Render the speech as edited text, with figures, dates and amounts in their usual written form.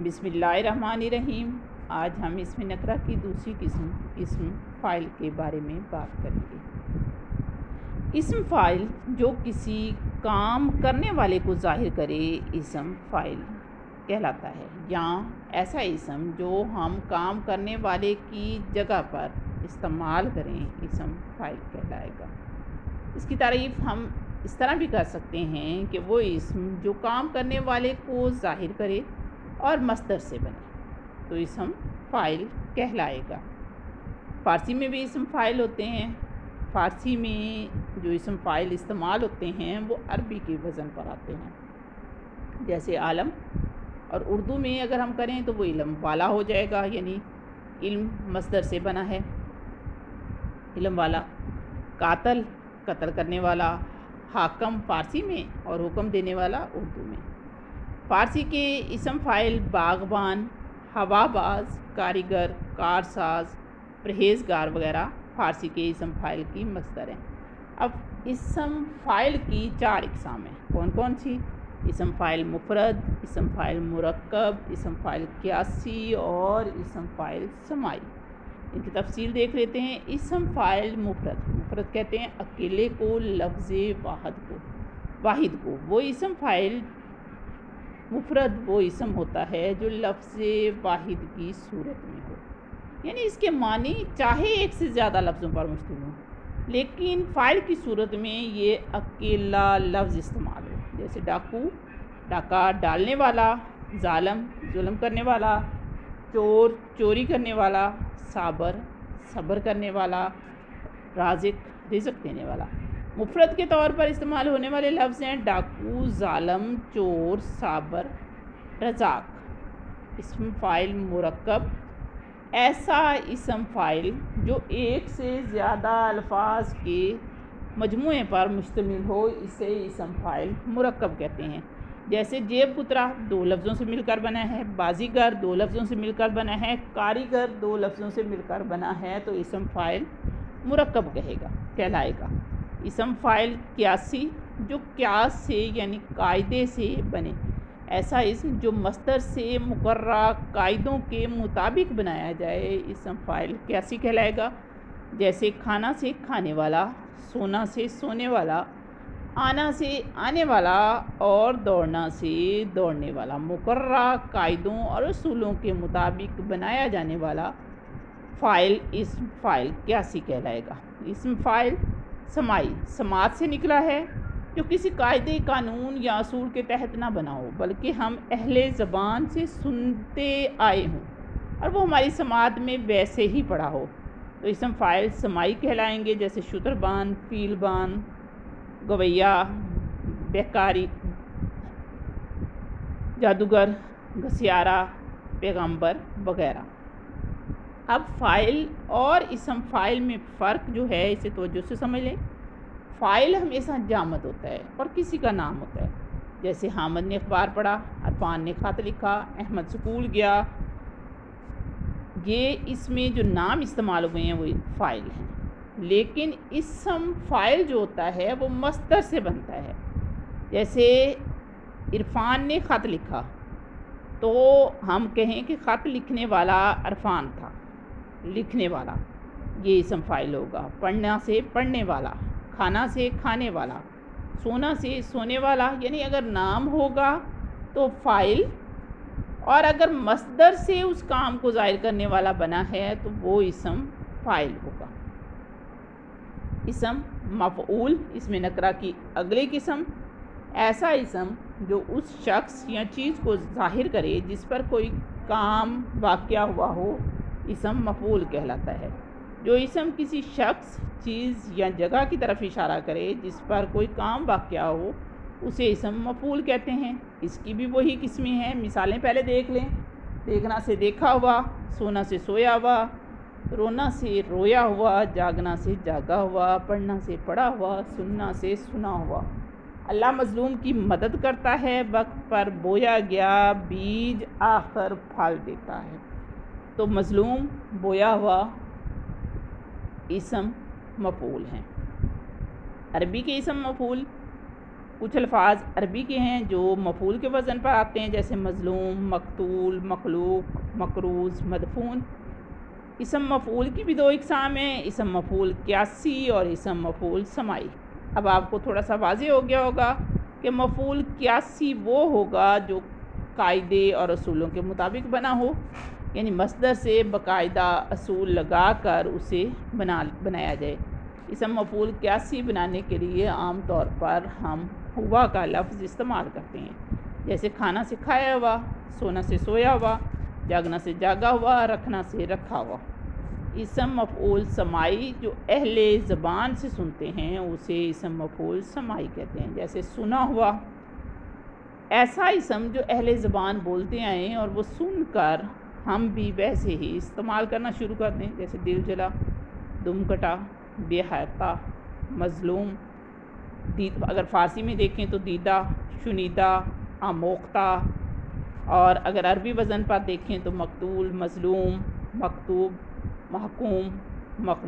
بسم اللہ الرحمن الرحیم۔ آج ہم اسم نکرہ کی دوسری قسم اسم فاعل کے بارے میں بات کریں گے۔ اسم فاعل جو کسی کام کرنے والے کو ظاہر کرے اسم فاعل کہلاتا ہے، یا ایسا اسم جو ہم کام کرنے والے کی جگہ پر استعمال کریں اسم فاعل کہلائے گا۔ اس کی تعریف ہم اس طرح بھی کر سکتے ہیں کہ وہ اسم جو کام کرنے والے کو ظاہر کرے اور مصدر سے بنے تو اسم فاعل کہلائے گا۔ فارسی میں بھی اسم فاعل ہوتے ہیں۔ فارسی میں جو اسم فاعل استعمال ہوتے ہیں وہ عربی کے وزن پر آتے ہیں، جیسے عالم، اور اردو میں اگر ہم کریں تو وہ علم والا ہو جائے گا، یعنی علم مصدر سے بنا ہے، علم والا۔ قاتل قتل کرنے والا، حاکم فارسی میں اور حکم دینے والا اردو میں۔ فارسی کے اسم فاعل باغبان، ہوا باز، کاریگر، کارساز، پرہیزگار وغیرہ فارسی کے اسم فاعل کی مصدر ہیں۔ اب اسم فاعل کی 4 اقسام ہیں۔ کون کون سی؟ اسم فاعل مفرد، اسم فاعل مرکب، اسم فاعل قیاسی اور اسم فاعل سمائی۔ ان کی تفصیل دیکھ لیتے ہیں۔ اسم فاعل مفرد، مفرد کہتے ہیں اکیلے کو، لفظ واحد کو۔ وہ اسم فاعل مفرد وہ اسم ہوتا ہے جو لفظ واحد کی صورت میں ہو، یعنی اس کے معنی چاہے ایک سے زیادہ لفظوں پر مشتمل ہوں، لیکن فاعل کی صورت میں یہ اکیلا لفظ استعمال ہو، جیسے ڈاکو ڈاکہ ڈالنے والا، ظالم ظلم کرنے والا، چور چوری کرنے والا، صابر صبر کرنے والا، رازق رزق دینے والا۔ مفرد کے طور پر استعمال ہونے والے لفظ ہیں ڈاکو، ظالم، چور، صابر، رزاق۔ اسم فاعل مرکب، ایسا اسم فاعل جو ایک سے زیادہ الفاظ کے مجموعے پر مشتمل ہو، اسے اسم فاعل مرکب کہتے ہیں، جیسے جیب کترا 2 لفظوں سے مل کر بنا ہے، بازیگر 2 لفظوں سے مل کر بنا ہے، کاریگر 2 لفظوں سے مل کر بنا ہے، تو اسم فاعل مرکب کہلائے گا۔ اسم فاعل قیاسی، جو قیاس سے یعنی قاعدے سے بنے، ایسا اسم جو مصدر سے مقررہ قاعدوں کے مطابق بنایا جائے، اسم فاعل قیاسی کہلائے گا، جیسے کھانا سے کھانے والا، سونا سے سونے والا، آنا سے آنے والا اور دوڑنا سے دوڑنے والا۔ مقررہ قاعدوں اور اصولوں کے مطابق بنایا جانے والا فاعل اسم فاعل قیاسی کہلائے گا۔ اسم فاعل سمائی، سماعت سے نکلا ہے، جو کسی قاعدے، قانون یا اصول کے تحت نہ بنا ہو، بلکہ ہم اہل زبان سے سنتے آئے ہوں اور وہ ہماری سماعت میں ویسے ہی پڑا ہو، تو اسم فاعل سمائی کہلائیں گے، جیسے شتربان، فیلبان، گویا، بہکاری، جادوگر، گھسیارا، پیغمبر وغیرہ۔ اب فاعل اور اسم فاعل میں فرق جو ہے اسے توجہ سے سمجھ لیں۔ فاعل ہمیشہ جامد ہوتا ہے اور کسی کا نام ہوتا ہے، جیسے حامد نے اخبار پڑھا، عرفان نے خط لکھا، احمد سکول گیا۔ یہ اس میں جو نام استعمال ہوئے ہیں وہ فاعل ہیں، لیکن اسم فاعل جو ہوتا ہے وہ مصدر سے بنتا ہے، جیسے عرفان نے خط لکھا تو ہم کہیں کہ خط لکھنے والا عرفان تھا، لکھنے والا یہ اسم فاعل ہوگا۔ پڑھنا سے پڑھنے والا، کھانا سے کھانے والا، سونا سے سونے والا، یعنی اگر نام ہوگا تو فاعل، اور اگر مصدر سے اس کام کو ظاہر کرنے والا بنا ہے تو وہ اسم فاعل ہوگا۔ اسم مفعول، اسم نکرہ کی اگلی قسم، ایسا اسم جو اس شخص یا چیز کو ظاہر کرے جس پر کوئی کام واقع ہوا ہو، اسم مفعول کہلاتا ہے۔ جو اسم کسی شخص، چیز یا جگہ کی طرف اشارہ کرے جس پر کوئی کام واقع ہو، اسے اسم مفعول کہتے ہیں۔ اس کی بھی وہی قسمیں ہیں، مثالیں پہلے دیکھ لیں۔ دیکھنا سے دیکھا ہوا، سونا سے سویا ہوا، رونا سے رویا ہوا، جاگنا سے جاگا ہوا، پڑھنا سے پڑھا ہوا، سننا سے سنا ہوا۔ اللہ مظلوم کی مدد کرتا ہے، وقت پر بویا گیا بیج آخر پھل دیتا ہے، تو مظلوم، بویا ہوا اسم مفعول ہیں۔ عربی کے اسم مفعول کچھ الفاظ عربی کے ہیں جو مفعول کے وزن پر آتے ہیں، جیسے مظلوم، مقتول، مخلوق، مقروض، مدفون۔ اسم مفعول کی بھی دو اقسام ہیں، اسم مفعول قیاسی اور اسم مفعول سماعی۔ اب آپ کو تھوڑا سا واضح ہو گیا ہوگا کہ مفعول قیاسی وہ ہوگا جو قاعدے اور اصولوں کے مطابق بنا ہو، یعنی مصدر سے باقاعدہ اصول لگا کر اسے بنایا جائے۔ اسم مفعول قیاسی بنانے کے لیے عام طور پر ہم ہوا کا لفظ استعمال کرتے ہیں، جیسے کھانا سے کھایا ہوا، سونا سے سویا ہوا، جاگنا سے جاگا ہوا، رکھنا سے رکھا ہوا۔ اسم مفعول سماعی جو اہل زبان سے سنتے ہیں اسے اسم مفعول سماعی کہتے ہیں، جیسے سنا ہوا، ایسا اسم جو اہل زبان بولتے آئے ہیں اور وہ سن کر ہم بھی ویسے ہی استعمال کرنا شروع کر دیں، جیسے دل جلا، دم کٹا، بے حیاتہ، مظلوم، اگر فارسی میں دیکھیں تو دیدہ، شنیدہ، آموختہ، اور اگر عربی وزن پر دیکھیں تو مقتول، مظلوم، مکتوب، محکوم، مخلوق۔